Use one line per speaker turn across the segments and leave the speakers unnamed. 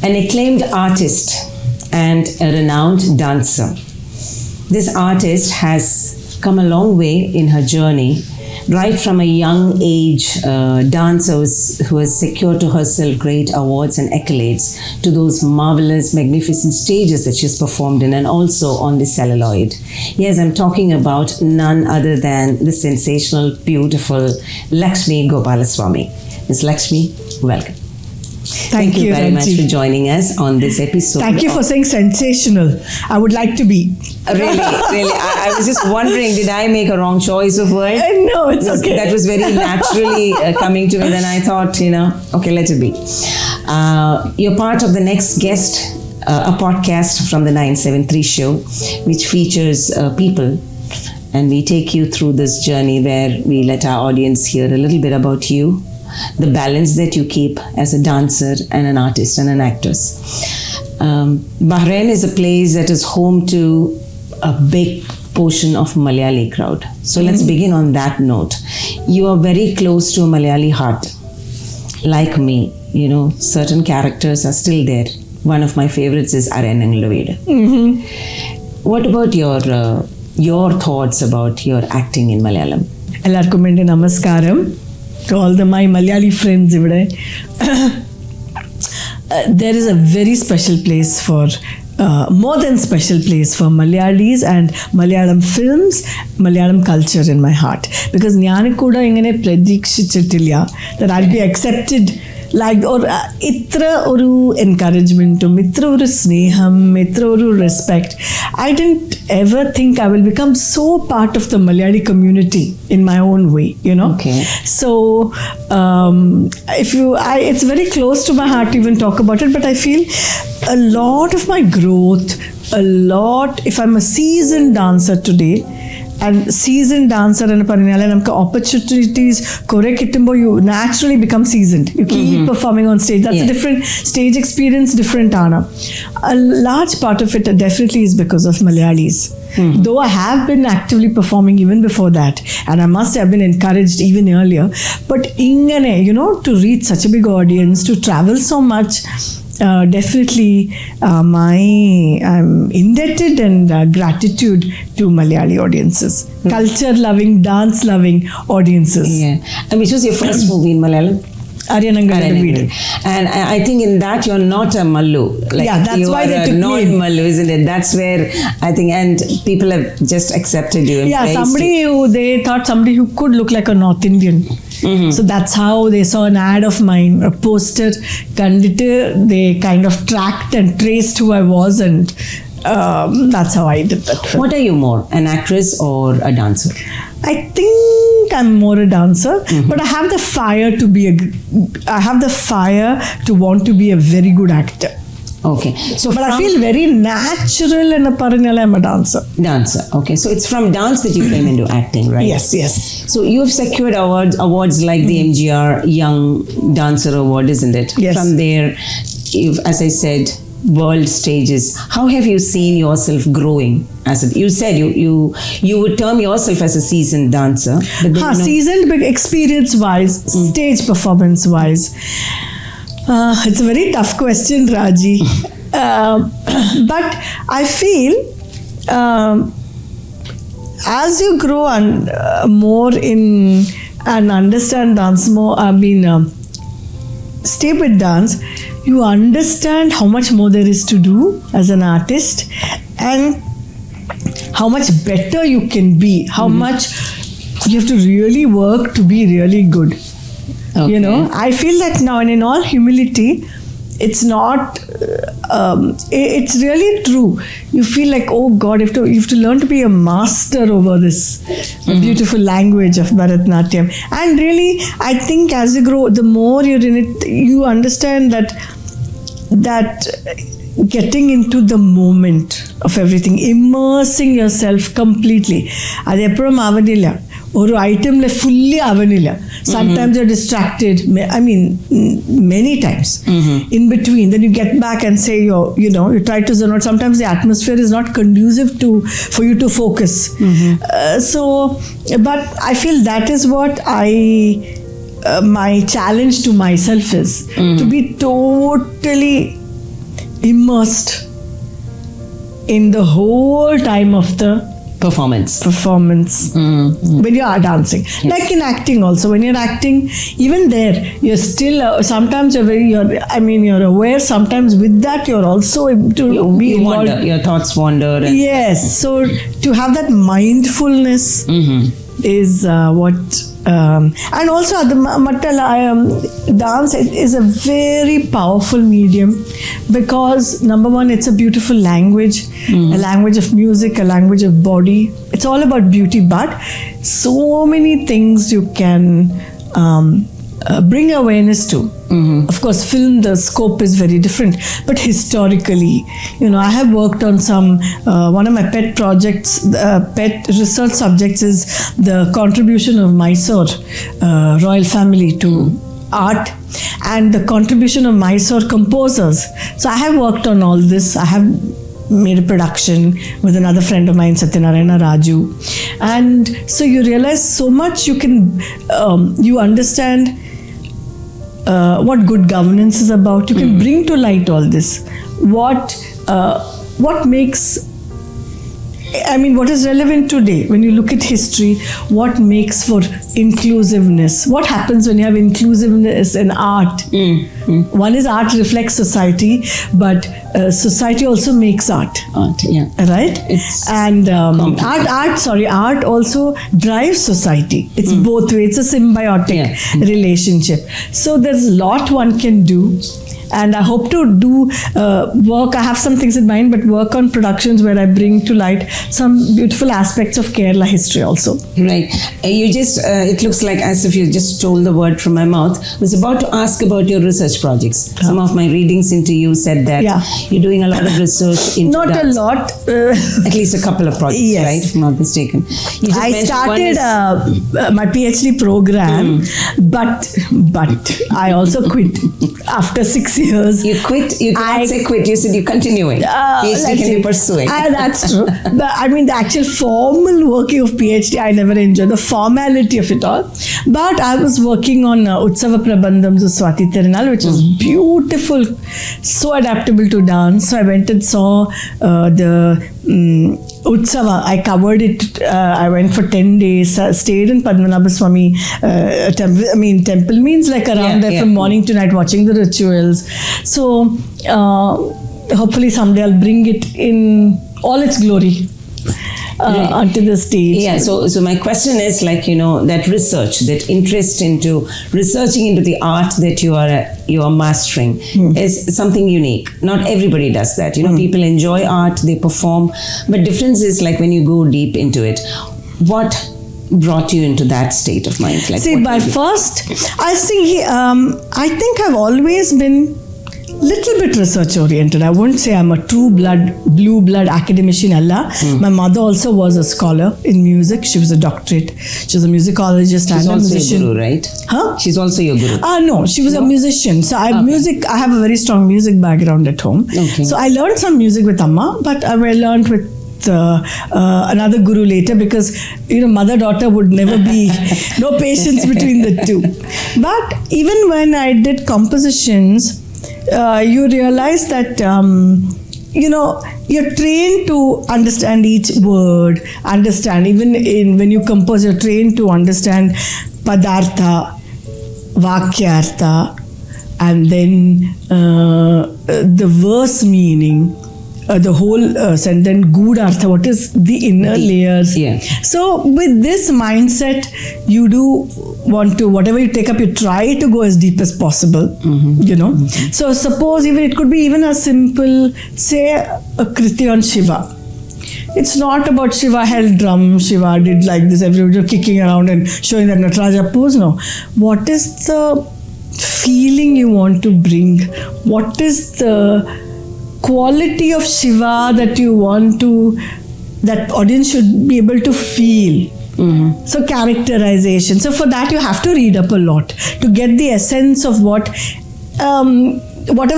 an acclaimed artist and a renowned dancer. This artist has come a long way in her journey, right from a young age dancer who has secured to herself great awards and accolades, to those marvelous, magnificent stages that she's performed in, and also on the celluloid. Yes, I'm talking about none other than the sensational, beautiful Lakshmi Gopalaswami. Ms. Lekshmi, welcome. Thank you very much for joining us on this episode.
Thank you for saying sensational. I would like to be.
Really. I was just wondering, did I make a wrong choice of word?
No, it's okay.
That was very naturally coming to me. Then I thought, okay, let it be. You're part of the next guest, a podcast from the 973 show, which features people. And we take you through this journey where we let our audience hear a little bit about you, the balance that you keep as a dancer and an artist and an actress. Bahrain is a place that is home to a big portion of Malayali crowd. So let's begin on that note. You are very close to a Malayali heart. Like me, certain characters are still there. One of my favorites is Arenangalavida. What about your thoughts about your acting in Malayalam?
Ellarkum ende namaskaram. To all my Malayali friends, there is a very special place for, more than special place for Malayalis and Malayalam films, Malayalam culture in my heart. Because njan kuda ingane predikshichitilla that I'll be accepted like, or itra oru encouragement, itra oru sneham, itra oru respect. I didn't ever think I will become so part of the Malayali community in my own way,
Okay.
So, it's very close to my heart to even talk about it, but I feel a lot of my growth, if I'm a seasoned dancer today, and seasoned dancer and namukku opportunities kore kittumbo, you naturally become seasoned. You keep performing on stage. That's a different stage experience, different ana. A large part of it definitely is because of Malayalis. Though I have been actively performing even before that, and I must have been encouraged even earlier, but ingane, to reach such a big audience, to travel so much, definitely I'm indebted and gratitude to Malayali audiences, culture loving, dance loving audiences.
Yeah. And which was your first movie in Malayalam?
Arenangalavida.
And I think in that you're not a Mallu.
That's why they took me.
Non-Mallu, isn't it? That's where I think, and people have just accepted you.
They thought somebody who could look like a North Indian. So that's how they saw an ad of mine, a poster, they kind of tracked and traced who I was, and that's how I did that film.
What are you more, an actress or a dancer?
I think I'm more a dancer, but I have the fire to want to be a very good actor.
Okay.
But I feel very natural and I'm a dancer.
Dancer. Okay. So it's from dance that you came into acting, right?
Yes.
So you've secured awards like the MGR Young Dancer Award, isn't it?
Yes.
From there, as I said, world stages. How have you seen yourself growing? You said you would term yourself as a seasoned dancer.
Seasoned, but experience-wise, stage performance-wise. It's a very tough question, Raji. But I feel as you grow more in and understand dance more, stay with dance, you understand how much more there is to do as an artist and how much better you can be, how much you have to really work to be really good. Okay. I feel that now, and in all humility, it's not, it's really true. You feel like, oh God, you have to learn to be a master over this beautiful language of Bharatanatyam. And really, I think as you grow, the more you're in it, you understand that getting into the moment of everything, immersing yourself completely. Adu epporum avanilla. Oru item le fully avanilla. Sometimes you're distracted. Many times. In between, then you get back and say you try to zone out. Sometimes the atmosphere is not conducive for you to focus. But I feel that is what my challenge to myself is to be totally immersed in the whole time of the
Performance.
when you are dancing. Like in acting also, when you're acting, even there you're still sometimes you're aware, sometimes with that you're also able to be
You
involved.
wander, your thoughts wander.
Yes, so to have that mindfulness is what and also the dance is a very powerful medium, because number one, it's a beautiful language, a language of music, a language of body. It's all about beauty, but so many things you can bring awareness to. Of course, film, the scope is very different, but historically, I have worked on some, one of my pet projects, pet research subjects is the contribution of Mysore royal family to art and the contribution of Mysore composers. So I have worked on all this. I have made a production with another friend of mine, Satyanarayana Raju. And so you realize so much, you can, you understand what good governance is about. You can bring to light all this. What makes, what is relevant today when you look at history, what makes for inclusiveness? What happens when you have inclusiveness in art? One is art reflects society, but society also makes art.
Art, yeah.
Right? And art also drives society. It's both ways. It's a symbiotic relationship. So there's a lot one can do. And I hope to do work. I have some things in mind, but work on productions where I bring to light some beautiful aspects of Kerala history also.
Right. You just, it looks like as if you just stole the word from my mouth. I was about to ask about your research projects. Some of my readings into you said that you're doing a lot of research into
Not
dance.
a lot.
At least a couple of projects, right? If I'm not mistaken.
I started my PhD program, but I also quit after 6 years.
You quit? You cannot say quit. You said you're continuing. PhD can be pursuing.
That's true. The actual formal working of PhD, I never enjoyed the formality of it all. But I was working on Utsava Prabandhams of Swati Tirunal, which is beautiful, so adaptable to dance. So I went and saw the Utsava. I covered it. I went for 10 days, stayed in Padmanabhaswamy temple. Temple means like around there from morning to night, watching the rituals. So hopefully someday I'll bring it in all its glory onto the stage.
Yeah, so my question is that research, that interest into researching into the art that you are mastering is something unique. Not everybody does that. People enjoy art, they perform, but difference is like when you go deep into it. What brought you into that state of mind?
I think I've always been little bit research oriented. I wouldn't say I'm a blue blood academician. My mother also was a scholar in music. She was a doctorate. She was a musicologist and a musician.
She's also your guru, right?
Huh?
She's also your guru.
No, she was a musician. So I have a very strong music background at home.
Okay.
So I learned some music with Amma, but I learned with another guru later, because mother-daughter would never be no patience between the two. But even when I did compositions, you realize that you're trained to understand each word, when you compose, you're trained to understand padartha, vakyartha, and then the verse meaning, the whole sentence, Gudhartha, what is the inner layers.
Yeah.
So with this mindset, you do want to, whatever you take up, you try to go as deep as possible, So suppose it could be even a simple, say, a kriti on Shiva. It's not about Shiva held drum, Shiva did like this, everybody kicking around and showing that Nataraja pose. No. What is the feeling you want to bring? What is the quality of Shiva that you want to, that audience should be able to feel? So characterization. So for that you have to read up a lot to get the essence of whatever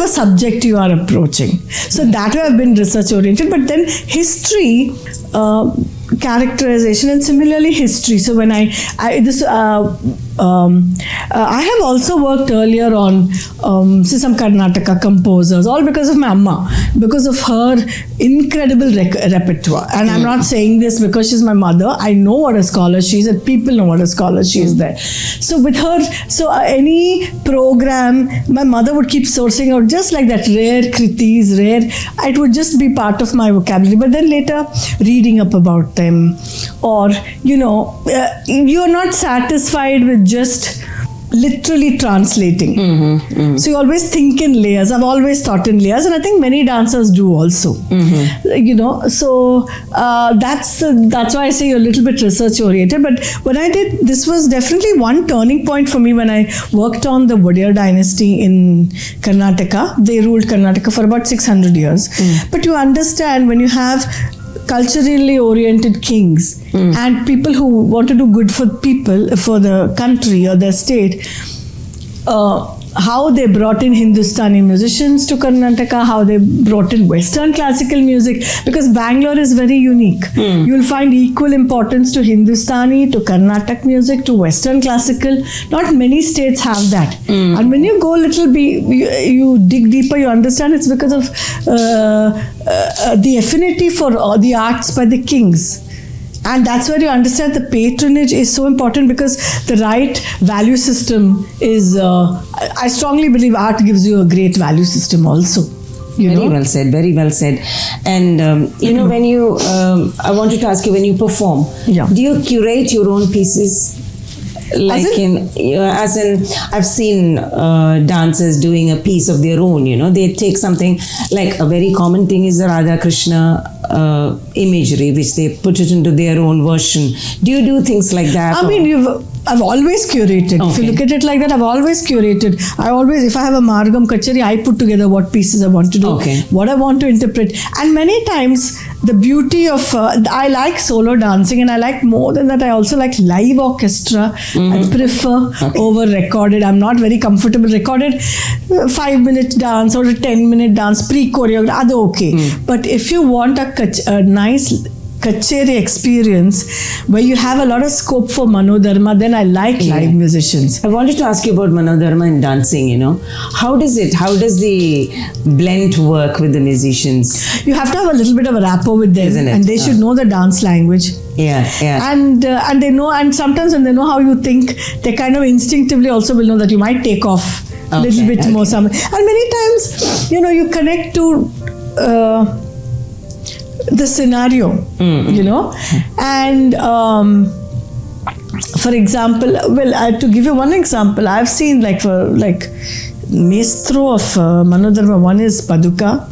subject you are approaching. So that way I've been research oriented. But then history, characterization, and similarly history. So when I have also worked earlier on some Karnataka composers, all because of my amma, because of her incredible repertoire. And I'm not saying this because she's my mother. I know what a scholar she is, and people know what a scholar she is there. So with her, any program, my mother would keep sourcing out just like that, rare kritis, it would just be part of my vocabulary. But then later, reading up about them, or you are not satisfied with just literally translating. So you always think in layers. I've always thought in layers, and I think many dancers do also. So that's why I say you're a little bit research oriented. But when I did, this was definitely one turning point for me when I worked on the Wadiyar dynasty in Karnataka. They ruled Karnataka for about 600 years. But you understand, when you have culturally oriented kings and people who want to do good for people, for the country or the state, how they brought in Hindustani musicians to Karnataka, how they brought in Western classical music, because Bangalore is very unique. You'll find equal importance to Hindustani, to Carnatic music, to Western classical. Not many states have that. And when you go you dig deeper, you understand it's because of the affinity for the arts by the kings. And that's where you understand the patronage is so important, because the right value system is, I strongly believe art gives you a great value system also.
Very well said, very well said. And when you, I wanted to ask you, when you perform, do you curate your own pieces? Like as in I've seen dancers doing a piece of their own, they take something, like a very common thing is the Radha Krishna imagery, which they put it into their own version. Do you do things like that?
I've always curated. Okay. If you look at it like that, I've always curated. If I have a Margam Kachari, I put together what pieces I want to do, what I want to interpret. And many times, the beauty of, I like solo dancing, and I like, more than that, I also like live orchestra. I prefer over recorded. I'm not very comfortable recorded 5-minute dance or a 10-minute dance, pre-choreographed, that's okay. But if you want a nice kacheri experience where you have a lot of scope for manodharma, then I like live musicians.
I wanted to ask you about manodharma and dancing, How does the blend work with the musicians?
You have to have a little bit of a rapport with them,
isn't it?
And they should know the dance language. And they know, and sometimes when they know how you think, they kind of instinctively also will know that you might take off a little bit more. And many times, you connect to the scenario, and for example, to give you one example, I've seen maestro of manodharma. One is Paduka.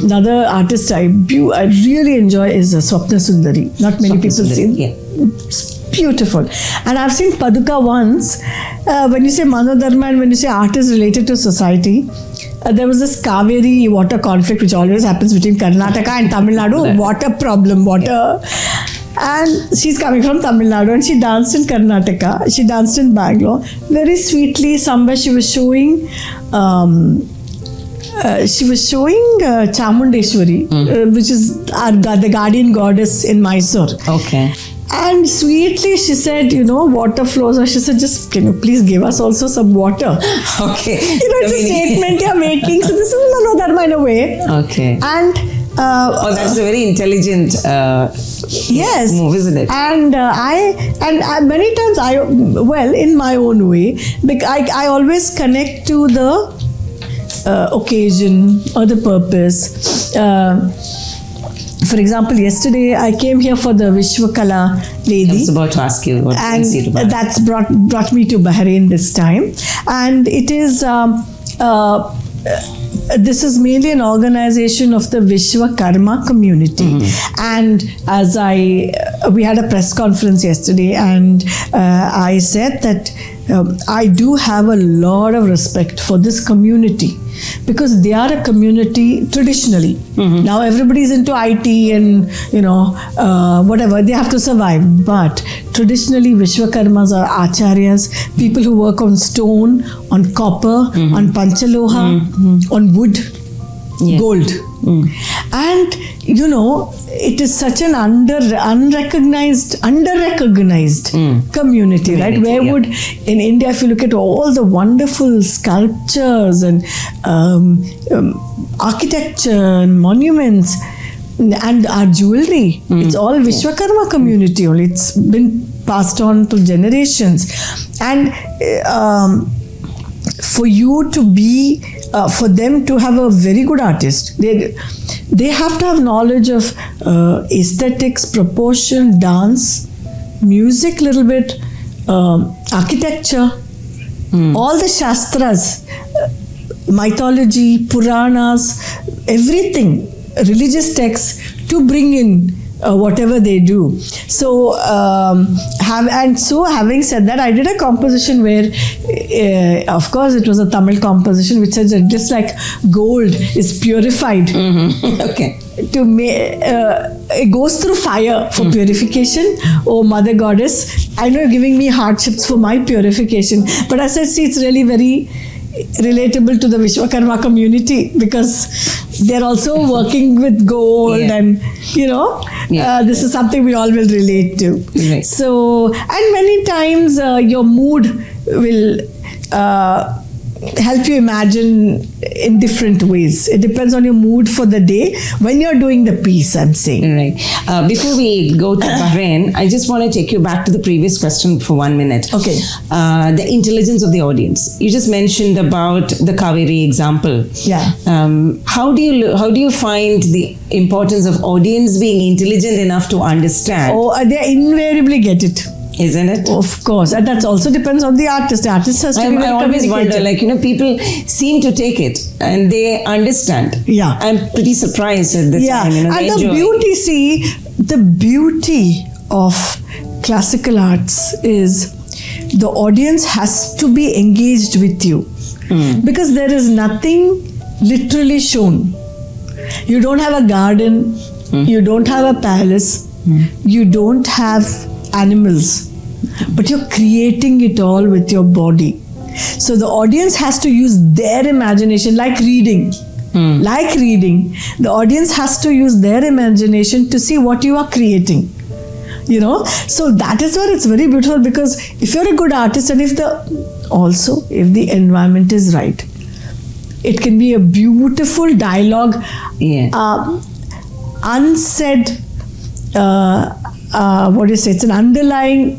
Another artist I really enjoy is Swapna Sundari. Not many people see. It's beautiful. And I've seen Paduka once. When you say manodharma and when you say art is related to society, there was this Kaveri water conflict which always happens between Karnataka and Tamil Nadu. Water problem, water. And she's coming from Tamil Nadu, and she danced in Karnataka. She danced in Bangalore. Very sweetly, somewhere she was showing Chamundeshwari, which is the guardian goddess in Mysore.
Okay.
And sweetly she said, water flows. She said, just can you please give us also some water?
Okay.
It's a statement you're making. So this is manodharma in a way.
Okay.
And
that's a very intelligent move, isn't it?
And many times in my own way, I always connect to the occasion or the purpose. For example, yesterday I came here for the Vishwakala lady.
I was about to ask you what brings you to Bahrain.
That's brought me to Bahrain this time. And it is, this is mainly an organization of the Vishwakarma community. And as we had a press conference yesterday, and I said that I do have a lot of respect for this community, because they are a community traditionally. Now everybody's into IT and whatever, they have to survive, but traditionally Vishwakarmas are acharyas, people who work on stone, on copper, on panchaloha, on wood. gold. And it is such an underrecognized community, right? Where would, in India, if you look at all the wonderful sculptures and architecture and monuments and our jewelry, it's all Vishwakarma community only. It's been passed on to generations. And for you to be, for them to have a very good artist, they have to have knowledge of aesthetics, proportion, dance, music, little bit, architecture, all the shastras, mythology, Puranas, everything, religious texts, to bring in whatever they do. So, having said that, I did a composition where, of course, it was a Tamil composition, which said that just like gold is purified.
Okay.
It goes through fire for purification. Oh, Mother Goddess, I know you're giving me hardships for my purification. But as I see, it's really very relatable to the Vishwakarma community, because they're also working with gold and this is something we all will relate to.
Right.
So, and many times your mood will help you imagine in different ways. It depends on your mood for the day when you're doing the piece, I'm saying.
Right. Before we go to Bahrain, I just want to take you back to the previous question for 1 minute.
Okay.
The intelligence of the audience. You just mentioned about the Kaveri example.
Yeah.
How do you find the importance of audience being intelligent enough to understand?
Oh, they invariably get it.
Isn't it?
Of course. And that also depends on the artist. The artist has to be very
I always wonder,
communicative.
people seem to take it and they understand.
Yeah.
I'm pretty surprised at the time.
And the beauty of classical arts is the audience has to be engaged with you. Because there is nothing literally shown. You don't have a garden, you don't have a palace, you don't have animals, but you're creating it all with your body. So the audience has to use their imagination, like reading. The audience has to use their imagination to see what you are creating. So that is where it's very beautiful, because if you're a good artist and if the environment is right, it can be a beautiful dialogue, unsaid, it's an underlying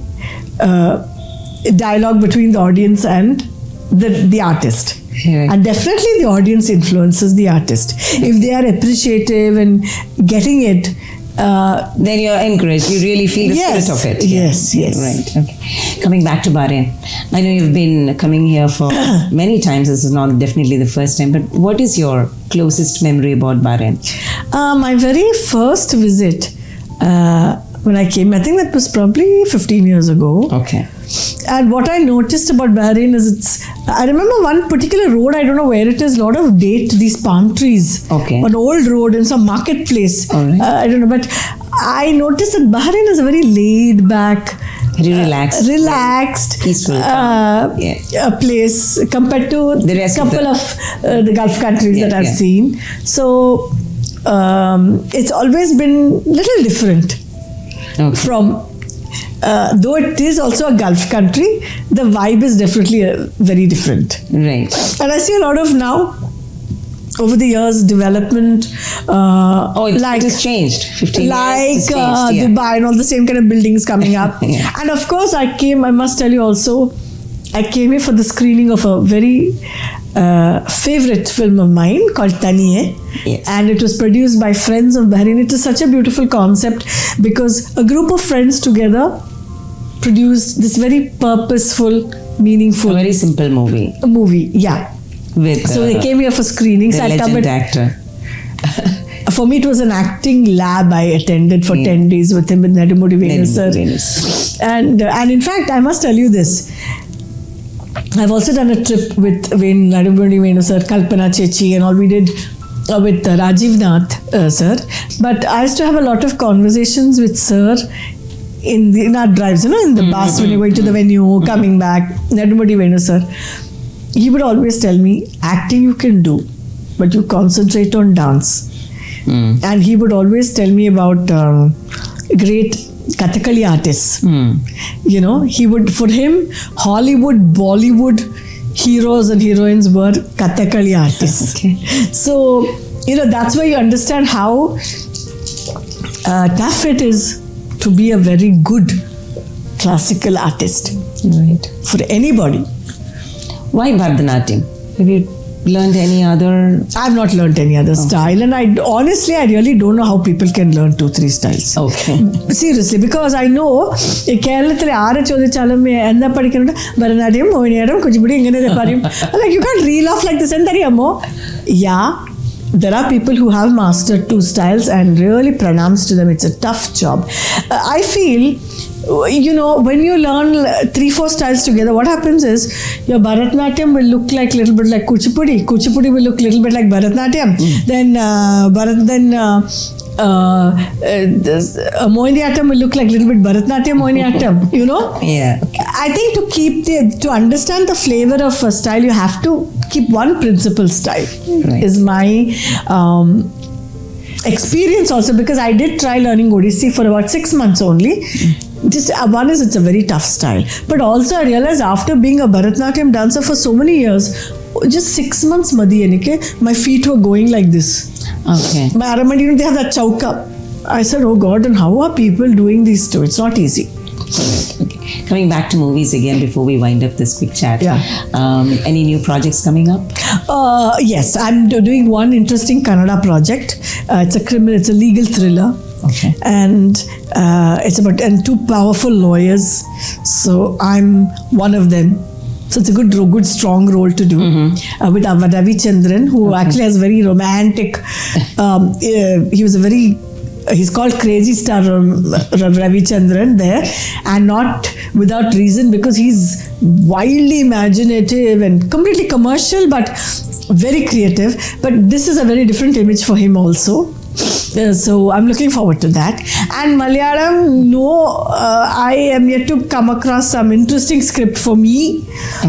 dialogue between the audience and the artist. And definitely the audience influences the artist. If they are appreciative and getting it,
then you're encouraged. You really feel the spirit of it.
Yes.
Right. Okay. Coming back to Bahrain, I know you've been coming here for many times. This is not definitely the first time. But what is your closest memory about Bahrain?
My very first visit, when I came, I think that was probably 15 years ago.
Okay.
And what I noticed about Bahrain is I remember one particular road, I don't know where it is, a lot of these palm trees.
Okay.
An old road in some marketplace.
All right.
I don't know, but I noticed that Bahrain is a very laid back,
very relaxed,
peaceful,
a
place compared to
the rest
couple of the Gulf countries that I've seen. So it's always been a little different from, though it is also a Gulf country, the vibe is definitely very different.
Right.
And I see a lot of now, over the years, development.
It has changed. 15 years.
Like Dubai and all the same kind of buildings coming up. And of course, I must tell you also, I came here for the screening of a very favorite film of mine called Taniye.
Yes.
And it was produced by friends of Bahrain. It is such a beautiful concept because a group of friends together produced this very purposeful, meaningful,
a very simple movie.
So they came here for screenings.
The legend actor.
For me, it was an acting lab I attended for 10 days with him, with Nadumudi Venu sir. And in fact, I must tell you this. I've also done a trip with Nadumudi Venu sir, Kalpana Chechi, and all we did with Rajiv Nath sir. But I used to have a lot of conversations with sir in our drives, in the bus when you're going to the venue, coming back. Nadumudi Venu sir. He would always tell me, acting you can do, but you concentrate on dance. And he would always tell me about great Kathakali artists. You know, he would, for him, Hollywood, Bollywood heroes and heroines were Kathakali artists.
Okay.
So, you know, that's where you understand how tough it is to be a very good classical artist.
Right.
For anybody.
Why Bharatanatyam? Have you learned any other?
I've not learned any other style, and I really don't know how people can learn 2-3 styles.
Okay.
Seriously, because I know കേരളത്തിലെ ആരെ ചോദിച്ചാലും എന്താ പഠിക്കുന്നുണ്ട് ഭരതനാട്യം മോഹിനിയാട്ടം കുച്ചിപ്പുടി ഇങ്ങനെ പറയും. Like you can't reel off like this. എന്തറിയാമോ? Yeah, there are people who have mastered 2 styles and really pronouns to them. It's a tough job. I feel, you know, when you learn 3-4 styles together, what happens is your Bharatanatyam will look like little bit like Kuchipudi. Kuchipudi will look little bit like Bharatanatyam. Then Mohiniyattam will look like little bit Bharatanatyam Mohiniyattam. You know?
Yeah. Okay.
I think to understand the flavor of a style, you have to keep one principal style.
Right.
Is my experience also, because I did try learning Odissi for about 6 months only. Just one is it's a very tough style, but also I realized after being a Bharatanatyam dancer for so many years, just 6 months Madhiyanike, my feet were going like this.
Okay.
My Aramandi, they have that chauka. I said, oh God, and how are people doing these two? It's not easy.
Okay. Coming back to movies again before we wind up this quick chat.
Yeah.
Any new projects coming up?
Yes, I'm doing one interesting Kannada project. It's a legal thriller.
Okay.
And it's about 2 powerful lawyers. So I'm one of them. So it's a good strong role to do with Ravi Chandran, who actually has very romantic. He was a very. He's called Crazy Star Ravi Chandran there, and not without reason, because he's wildly imaginative and completely commercial, but very creative. But this is a very different image for him also. So I'm looking forward to that. And Malayalam, no, I am yet to come across some interesting script for me.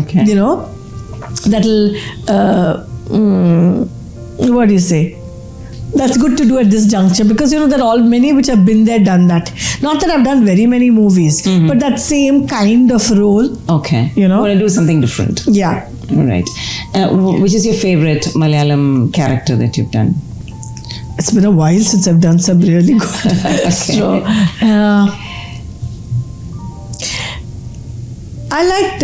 Okay.
You know, that'll what do you say? That's good to do at this juncture, because you know there are all many which have been there, done that. Not that I've done very many movies, but that same kind of role.
Okay.
You know?
Want to do something different.
Yeah.
All right. Which is your favorite Malayalam character that you've done?
It's been a while since I've done some really good.
Okay.
So, I liked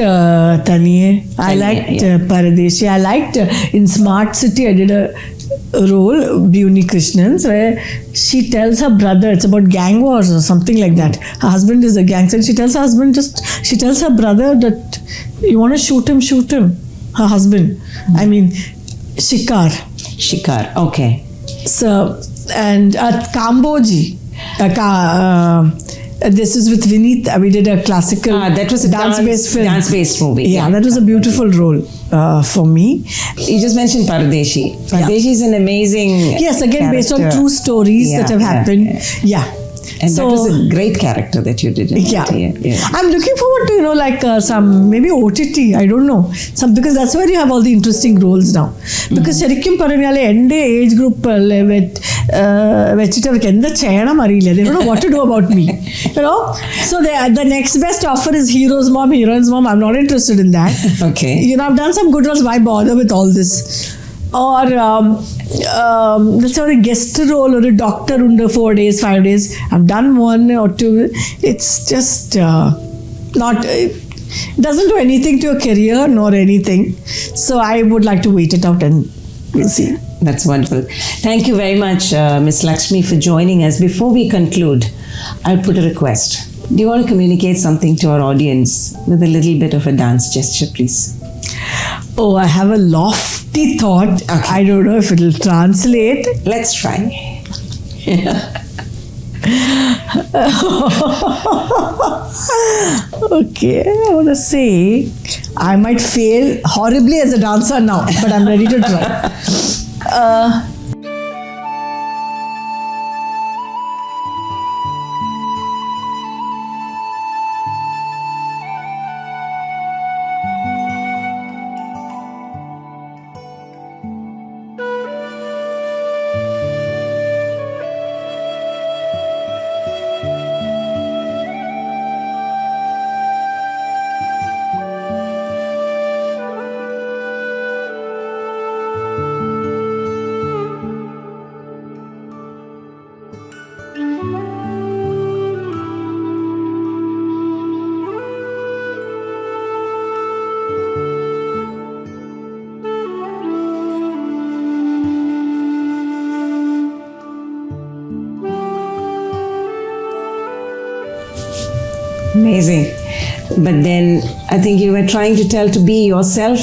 Taniye. I liked Paradeshi. I liked in Smart City. I did a role, Buni Krishnan's, where she tells her brother, it's about gang wars or something like that. Her husband is a gangster, and she tells her brother that you want to shoot him. Her husband. I mean, Shikar.
Okay.
So, and Kamboji. This is with Vineet. We did a classical
that was a
dance-based film.
Dance-based movie.
Yeah, that was a beautiful role for me.
You just mentioned Paradeshi. Paradeshi is an amazing
Yes, again,
character.
based on true stories that have happened. Yeah.
And that was a great character that you did.
Yeah. I'm looking forward to, like some maybe OTT, I don't know. Because that's where you have all the interesting roles now. Because ശരിക്കും പറഞ്ഞാൽ എൻ്റെ age group വെച്ചിട്ട് അവർക്ക് എന്താ ചെയ്യണം അറിയില്ല. They don't know what to do about me. So the next best offer is hero's mom, heroine's mom. I'm not interested in that.
Okay.
I've done some good roles. Why bother with all this? Or let's say a guest role or a doctor under 4 days, 5 days. I've done 1 or 2. It's just not. It doesn't do anything to your career nor anything. So I would like to wait it out and we'll see.
That's wonderful. Thank you very much, Miss Lakshmi, for joining us. Before we conclude, I'll put a request. Do you want to communicate something to our audience with a little bit of a dance gesture, please?
Oh, I have a lofty thought.
Okay.
I don't know if it'll translate.
Let's try.
Okay, I want to say I might fail horribly as a dancer now, but I'm ready to try.
Amazing. But then I think you were trying to tell to be yourself.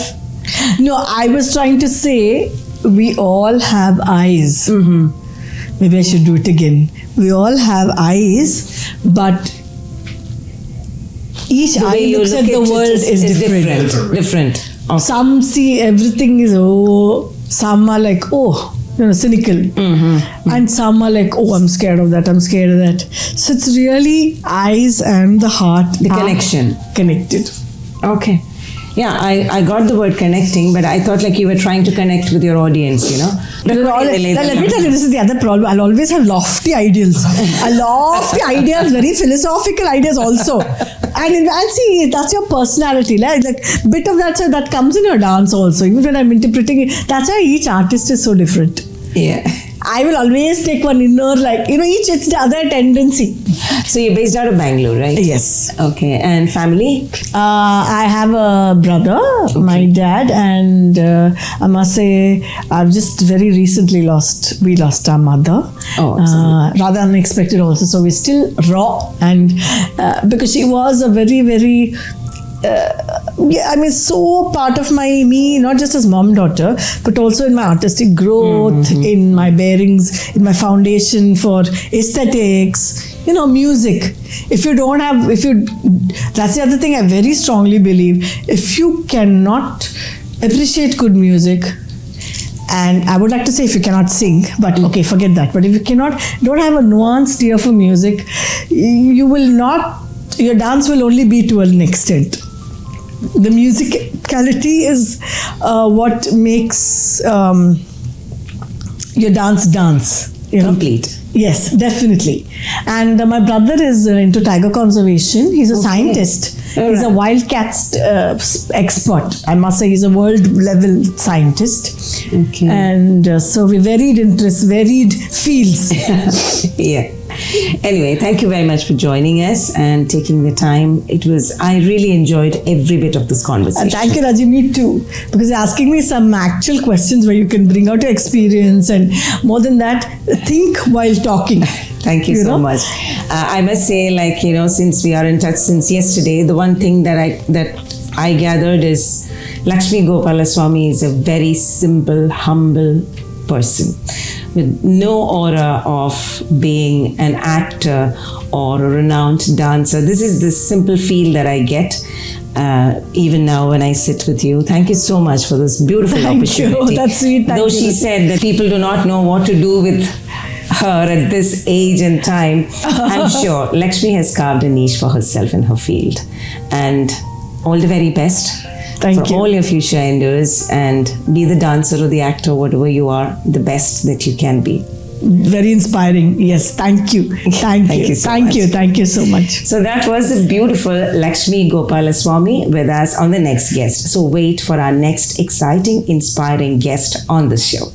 No, I was trying to say we all have eyes. Maybe I should do it again. We all have eyes, but each
The
eye
way you
looks
look
at the
it
world is different.
Different. Okay.
Some see everything is some are like cynical, and some are like I'm scared of that, I'm scared of that. So it's really eyes and the heart,
The connection.
connected.
Okay. Yeah, I got the word connecting, but I thought like you were trying to connect with your audience, you know.
Let me tell you, this is the other problem. I'll always have lofty ideals. Lofty ideas, very philosophical ideas also. And see, that's your personality. Like bit of that comes in your dance also. Even when I'm interpreting it, that's why each artist is so different.
Yeah.
I will always take one inner, each it's the other tendency.
So you're based out of Bangalore, right?
Yes.
Okay. And family?
I have a brother, my dad, and I must say, I've just very recently we lost our mother.
Oh, absolutely.
Rather unexpected also. So we're still raw, and because she was a very, very so part of me, not just as mom daughter, but also in my artistic growth, in my bearings, in my foundation for aesthetics, music. That's the other thing I very strongly believe. If you cannot appreciate good music, and I would like to say if you cannot sing, but okay, forget that. But if you don't have a nuanced ear for music, your dance will only be to an extent. The musicality is what makes your dance.
Complete.
Yes, definitely. And my brother is into tiger conservation. He's a scientist. He's a wildcats expert. I must say he's a world level scientist.
Okay.
And so we varied interests, varied fields.
Yeah. Anyway, thank you very much for joining us and taking the time. I really enjoyed every bit of this conversation.
Thank you, Raji. Me too. Because you're asking me some actual questions where you can bring out your experience, and more than that, think while talking.
Thank you so much. I must say, since we are in touch since yesterday, the one thing that I gathered is Lakshmi Gopalaswamy is a very simple, humble person with no aura of being an actor or a renowned dancer. This is the simple feel that I get even now when I sit with you. Thank you so much for this beautiful opportunity.
Thank you. That's sweet.
Though she said that people do not know what to do with her at this age and time, I'm sure Lekshmi has carved a niche for herself in her field. And all the very best.
Thank you.
All your future endeavors, and be the dancer or the actor, whatever you are, the best that you can be.
Very inspiring. Yes, thank you. Thank you. Thank you so much.
So that was the beautiful Lakshmi Gopalaswamy with us on the next guest. So wait for our next exciting, inspiring guest on the show.